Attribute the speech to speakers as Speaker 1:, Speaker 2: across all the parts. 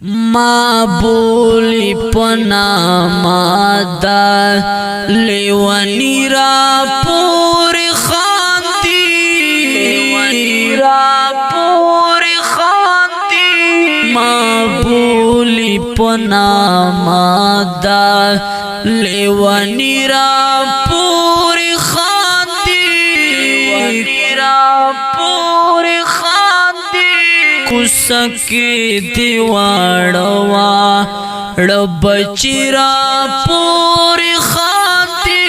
Speaker 1: ما بولی پنا مادا لیوانی را پوری خاندی ما بولی پنا مادا لیوانی را پوری خاندی कुसकी दिवाड़वा बचिरा पूरी खाती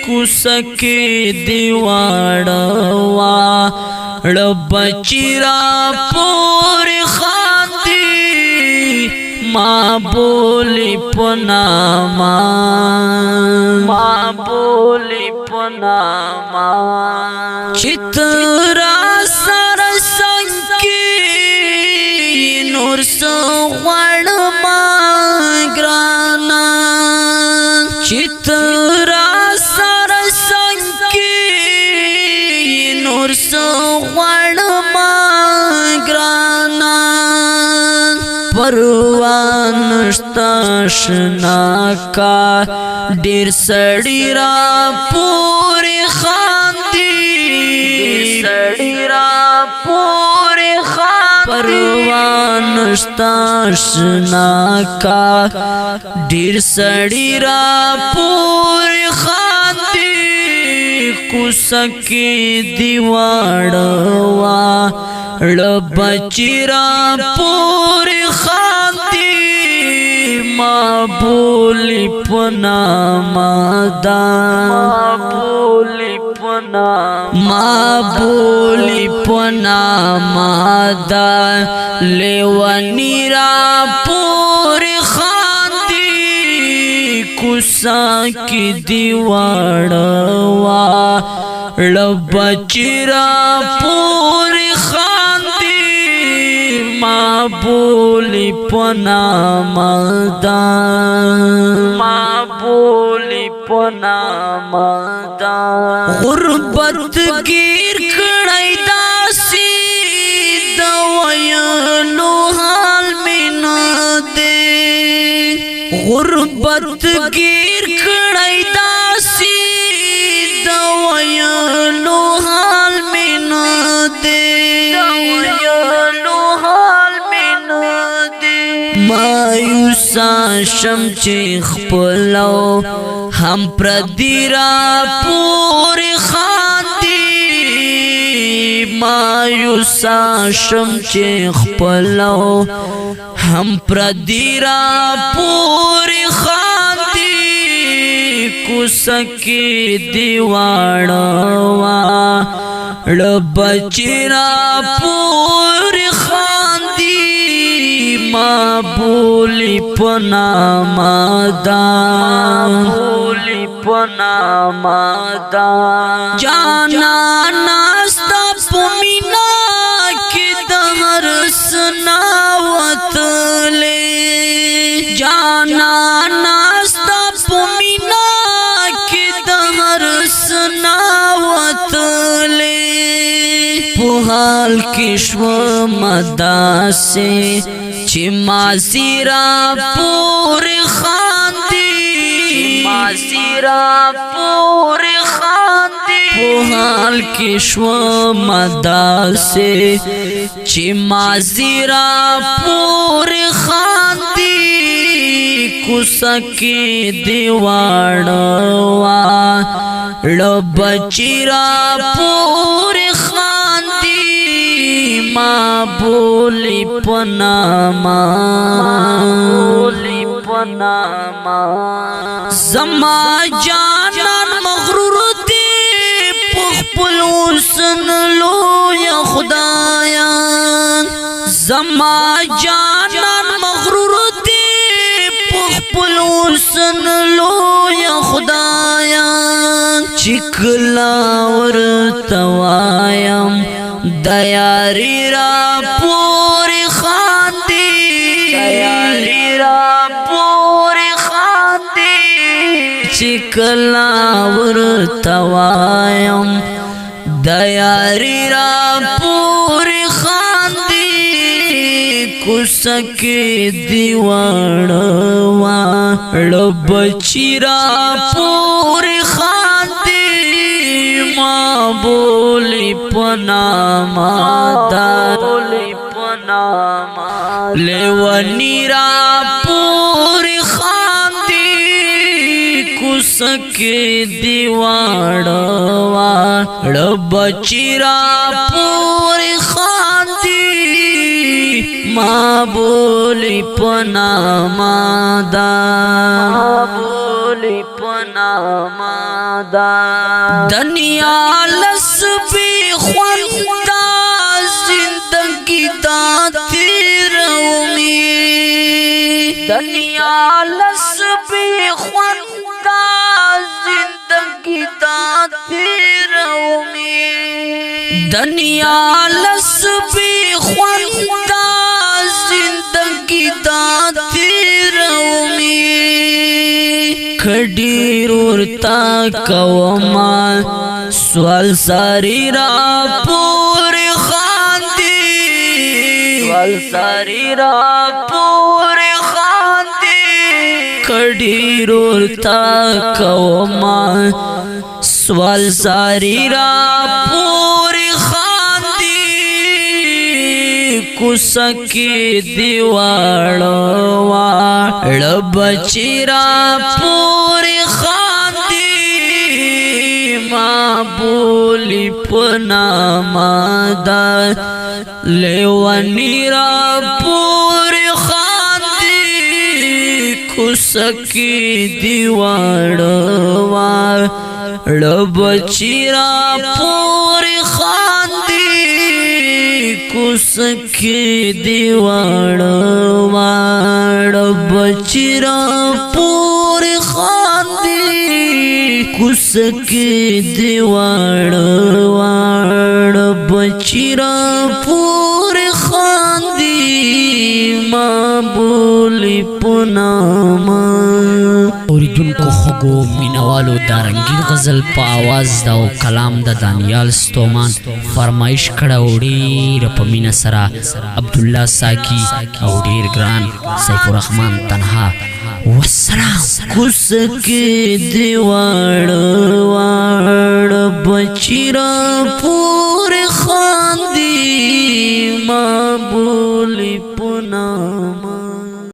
Speaker 1: कुसकी दिवाड़वा बचिरा पूरी खाती माँ बोली पुनामा चित्रा नूर सवाड़ मांगराना चित्रा सरसंकी नूर सवाड़ मांगराना परवान स्ताशना का डेर सड़ीरा पूरी खांदी परवान स्ताशना का ढेर सड़ीरा पूरी खाती कुसकी दिवाड़वा बचिरा पूरी खाती माँ बोली पुना मादा माँ बोली पुना मादा लेवनीरा पूरी खाती कुसा की दीवाड़वा बचिरा पूरी खाती माँ बोली पुना मादा गुरबत गिर कड़ाई दासी दवायानो हाल में न दे गुरबत गिर कड़ाई दासी दवायानो हाल में न दे मायूसा शमचे खपलो हम प्रदीरा पूरी खाती मायूसा शमचे खपलो हम प्रदीरा पूरी खाती कुसकी दीवाड़वा बचिरा पूरी खाती माँ बोली पुना मादा जाना नास्ता पुमिना की दहर सुनावत ले जाना नास्ता पुमिना की दहर सुनावत ले पुहाल किश्व मदा से चिमासीरा पूरी खाती पुहाल किश्व मदा से चिमासीरा पूरी खाती कुसकी दीवाड़वा बचिरा पूरी खाती माँ बोली पुना जमा जानन मगरूर दे पुखपुल उसन लो या खुदाया जमा जानन मगरूर दे पुखपुल उसन लो या खुदाया चिकलावर तवायम दयारी रा पूरी खाती चिकलावर तवायम दयारी रा पूरी खाती کوسکی دیوانوا بچی را پوری خاندی ما بولی پناما لیونی را پوری خاندی کوسکی دیوانوا بچی را پوری خاندی ما بولی پناما دا دنیا لسبی خوندا زندگی دا تیرومی دنیا لسبی خوندا زندگی دا تیرومی دنیا لسبی خوندا زندگی دا تیرومی کډیر ورتا کوما سوال ساری را پوری خاندی کډیر ورتا کوما سوال ساری را پوری خاندی کوسکی دیوانوا بچی را پوری خاندی ما بولی پناما دا لیوانی را پوری خاندی کوسکی دیوانوا بچی را پوری خاندی کوسکی دیوانوا بچی را پوری خاندی کوسکی دیوانوا بچی را پوری خاندی ما بولی پناما اوریدون کو خگو مینوالو دارنگین غزل پا آواز دا او کلام دا دانیال ستومان فرمایش کڑا اوڑیر پا مین سرا عبداللہ ساکی اوڑیر گران سیف الرحمن تنہا والسلام کوسکی دیوانوا بچی را پوری